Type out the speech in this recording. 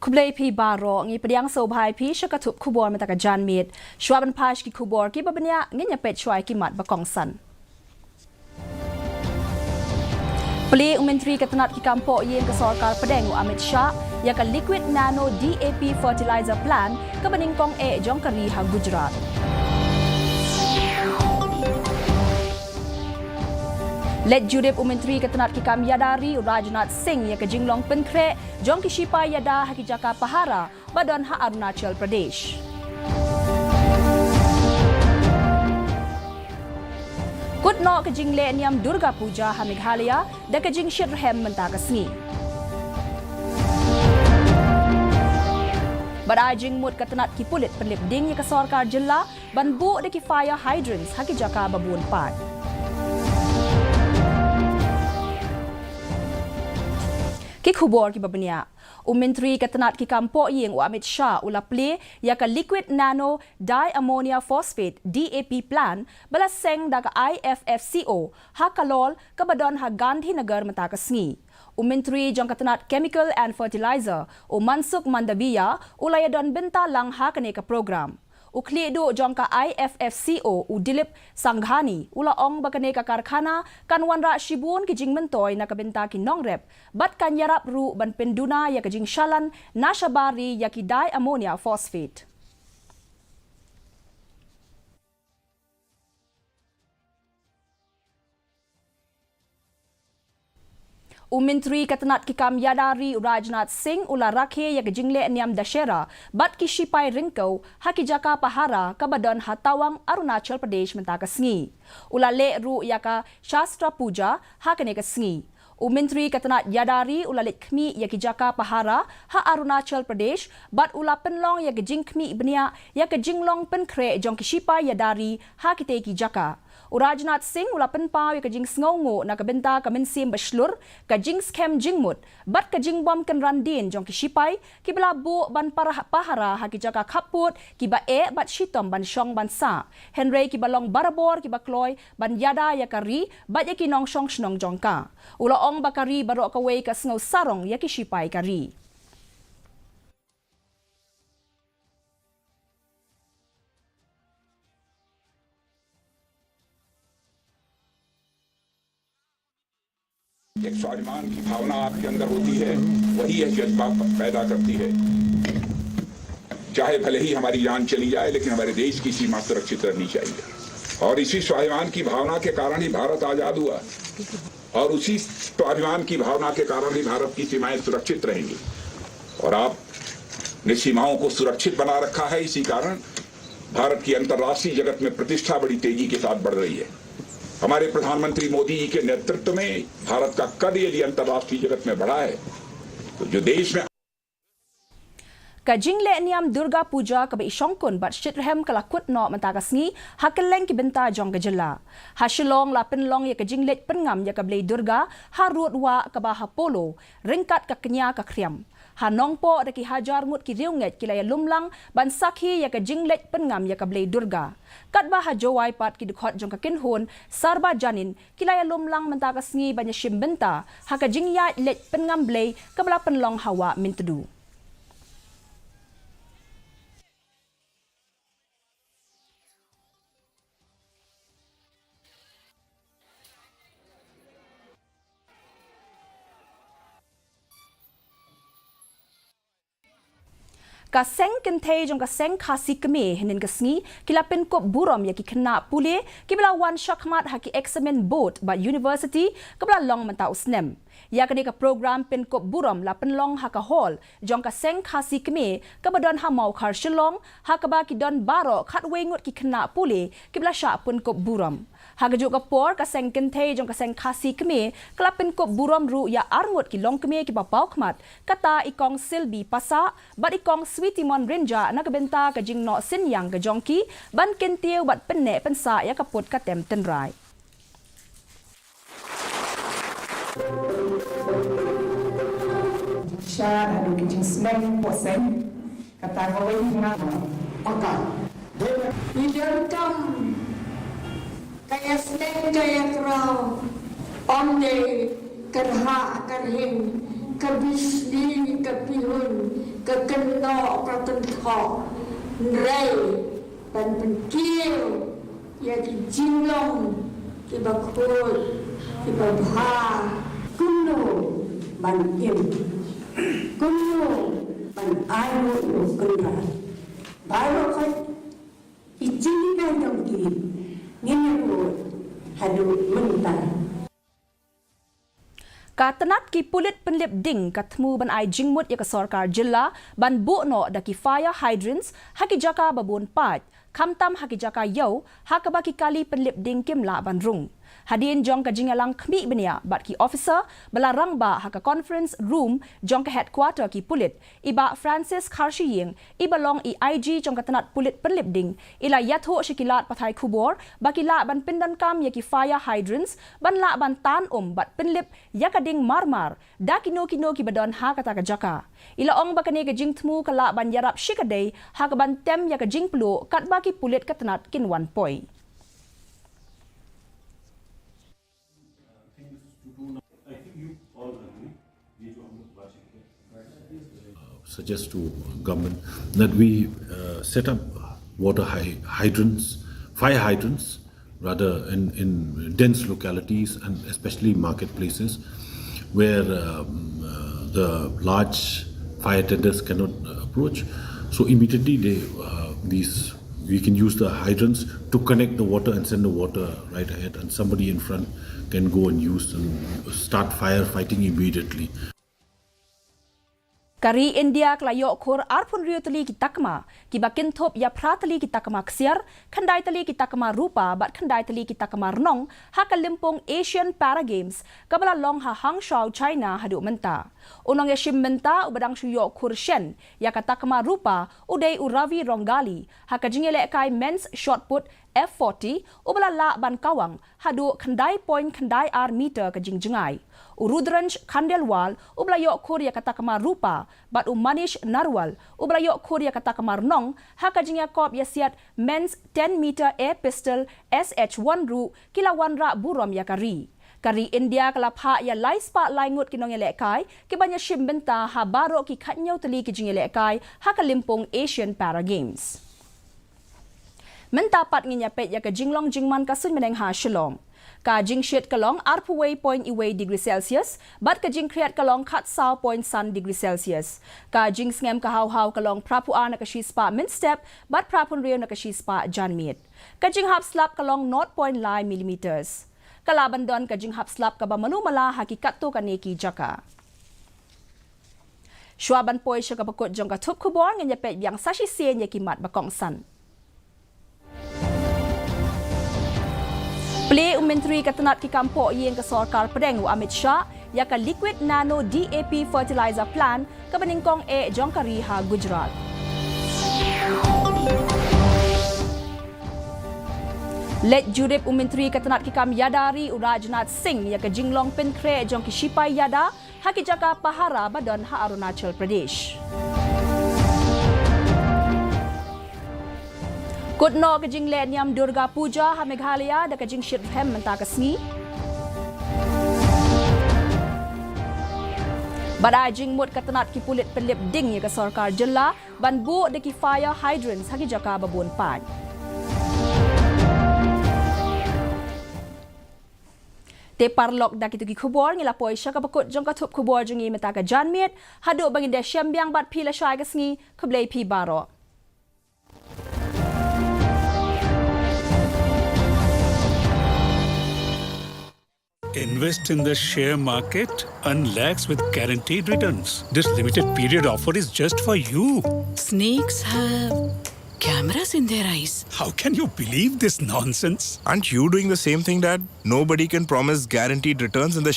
Kublai pi baro ngi pediang sobhai pi syakatup kubor mataka janmit shwaban pash ki kubor ki babanya nginya pet shwai ki mat bakong san. Peli Menteri Ketenat ki Kampo yang ke Sarkar Pedeng Amit Shah ya ka liquid nano DAP fertilizer plan ke Beningkong Jongkari ha Gujarat. Let Judip Menteri Ketenat ki Kam Yadari Rajnath Singh ya ke Jinglong Penkre Jong ki Shipa Yada ha ki Jaka Pahara Badan ha Arunachal Pradesh. Kutno ke Jingle Niam Durga Puja ha Meghalaya da ke Jing Shirhem Mentakasni. Badai Jing Mut Ketenat ki Pulit Penlip Ding ya ke Sarkar Jilla ban bu de ki fire hydrants ha ki Jaka Babun Pat. Ki khubor ki babanya Menteri Ketenat ki Kampo yang Amit Shah ulaple ya ka liquid nano diammonia phosphate DAP plan bala seng da ka IFFCO ha kalol ka badon ha Gandhinagar Matakasngi. Menteri Jong Ketenat Chemical and Fertilizer Mansuk Mandaviya ulayadon benta lang ha kane ka program. Uklido jongka IFFCO Dilip Sanghani ula ong bakane ka karkhana kanwanra shibun ki jing mentoy na kabenta ki nongrep bat kanyarap ru ban penduna ya ka jing shalan nashabari ya ki diammonia phosphate. Menteri Ketenat ki Kam Yadari Rajnath Singh ula rakhe ya ke Jingle Niam Dashera bat ki Shipai Ringkau ha ki Jaka Pahara ka Badon Hatawang Arunachal Pradesh Mentakasngi. Ula le ru ya ka Shastra Puja ha kene kasngi. Menteri Ketenat Yadari ula le khmi ya ki Jaka Pahara ha Arunachal Pradesh bat ula penlong ya ke Jing khmi ibnia ya ke Jinglong Penkre jong ki Shipai Yadari ha ki te ki Jaka. Rajnath Singh ula penpaw ka jing sngongo na kabenta ka mensim baslur ka jing scam jingmut bat ka jing bom kan randin jong ki Shipai ki bela bu ban pahara ha ki Jaka khaput ki ba bat shitom ban shong ban sa Henry ki balong barabor ki bakloy ban yada ya kari bat ya ki nong shong snong jongka ula ong bakari baro ka wei ka sngo sarong ya ki Shipai kari. एक स्वाभिमान की भावना आपके अंदर होती है, वही यह जज्बा पैदा करती है। चाहे भले ही हमारी जान चली जाए, लेकिन हमारे देश की सीमा सुरक्षित रहनी चाहिए। और इसी स्वाभिमान की भावना के कारण ही भारत आजाद हुआ और उसी स्वाभिमान की भावना के कारण ही भारत की सीमाएं सुरक्षित रहेंगी। और आपने सीमाओं को सुरक्षित बना रखा है, इसी कारण भारत की अंतर्राष्ट्रीय जगत में प्रतिष्ठा बड़ी तेजी के साथ बढ़ रही है। हमारे प्रधानमंत्री मोदी जी के नेतृत्व में भारत का कद यदि अंतर्राष्ट्रीय जगत में बढ़ा है तो जो देश में ka Jingle Niam Durga Puja ka ba isongkon bat shitrhem kalakut no Mentakasngi hakeleng ki benta jong ka jilla ha shilong la penlong ya ka Jingle pengam ya ka blei Durga ha ruat wa ka ba ha polo ringkat ka kenya ka kriam ha nongpo da ki hajar ngut ki riunget ki la ya lumlang ban sakhi ya ka Jingle pengam ya ka blei Durga kat ba ha jowai pat ki dukot jong ka kinhon sarba janin ki la ya lumlang Mentakasngi ban ya shim benta ha ka jingya let pengam blei ka bla penlong hawa mintudu. Ka seng kentei jong ka seng Khasi keme hinin kasngi kila pen kop burom ya ki kena pule ki bela wan shakmat ha ki examen board ba university ka bela long menta usnem ya ka ka program pen kop burom la pen long ha ka hall jong ka seng Khasi keme ka badon ha mau khar shilong ha ka ba ki don baro khat wengut ki kena pule ki bela sha pen kop burom ha ka ka por ka seng kentei jong ka seng Khasi keme kala pen kop burom ru ya arngut ki long keme ki ba pau khmat kata ikong silbi pasa bat ikong Timon Rinja na kabenta ka jing no sinyang ka jongki ban kentiu bat penne pensa ya kaput ka tem tenrai. Shah adu ki jing smeng posen kata ngawai na oka. Idan kam kaya smeng kaya krau onde karha karhin kabisli kapihun kekenok pertentok rai ban penkil ya ki jinglong ki bakul ki babha kuno ban im kuno ban ayu kendra baru kan ijini dong ki ngene hadu mentai Katanat ki pulit penlip ding katmu ban ai jingmut ya ka sarkar jilla ban buno da ki fire hydrants haki jaka babun pat kamtam haki jaka yau hakaba ki kali penlip ding kimla ban rung hadin jong ka jingalang khmi benia bat ki officer balarang ba haka conference room jong ka headquarter ki pulit iba Francis Khasi ying iba long IG jong katanat pulit penlip ding ila yatho shikilat pathai khubor bakila ban pindan kam ya ki fire hydrants ban la ban tan bat penlip yakading marmar da kino ki badon ha kata ka jaka ila ong bakani ka jing thmu kala ban yarap shikadei ha ka ban tem ya ka jing plu kat ba ki pulit katanat kin 1 point suggest to government that we set up water hydrants, fire hydrants, rather in dense localities and especially marketplaces where the large fire tenders cannot approach. So immediately we can use the hydrants to connect the water and send the water right ahead, and somebody in front can go and use and start firefighting immediately. Kari India kelayo khor arpun rio tali kita kema kibakin top ya pra tali kita kema ksiar khandai tali kita kema rupa bat khandai tali kita kema renong haka limpong Asian Para Games kabala long ha Hangzhou China hadu menta unong ya shim menta ubadang shuyo khur shen ya kata kema rupa udai uravi rongali haka jingele kai men's shot put F40 ubala la ban kawang hadu khandai point khandai ar meter ke jingjengai Urudranj Khandelwal ublayo Korea kata kamar rupa bat Manish Narwal ublayo Korea kata kamar nong haka jingya kop yasiat men's 10 meter air pistol SH1 ru kilawan ra burom yakari Kari India kalapha ya lai spa lai ngut kinong elekai kibanya shimbenta ha baro ki khatnyau tali ki jing elekai haka limpong Asian Para Games Mentapat nginyapet ya ka jinglong jingman kasun meneng ha shalom ka jing shit kalong arpuway point iway degree Celsius bat ka jing kreat kalong kat saw point sun degree Celsius ka jing ngem ka haw kalong prapua na ka shi spa min step bat prapun rio na ka shi spa janmit ka jing hap slap kalong 0.9 millimeters kalaban don ka jing hap slap ka ba manumala hakikat to kaneki jaka Shwaban poi siya kapakot jong ka tup kubor nganyapet yang sashi sien ya kimat bakong san Play Menteri Katanat ki kampo yang ke Sarkar Pedeng Amit Shah ya ka liquid nano DAP fertilizer plan ke beningkong Jongkari ha Gujarat. Let jurip Menteri Katanat ki kam Yadari Rajnath Singh ya ka jinglong penkre jong ki Shipai Yada ha ki jaka pahara badon ha Arunachal Pradesh. Kutno ke jing le niam Durga Puja ha Meghalaya da ke jing shirhem menta kasni. Badai jing mut katanat ki pulit pelip ding ya ke sarkar jilla ban bu de ki fire hydrants ha ki jaka babun pan. Te parlok da kitu ki khubor ngila poi sya ka bakut jong ka thup khubor jungi meta ka janmit hadu bangin de syambyang bat phi la shai kasngi khlei phi baro. Invest in the share market, earn lakhs with guaranteed returns. This limited period offer is just for you. Snakes have cameras in their eyes. How can you believe this nonsense? Aren't you doing the same thing, Dad? Nobody can promise guaranteed returns in the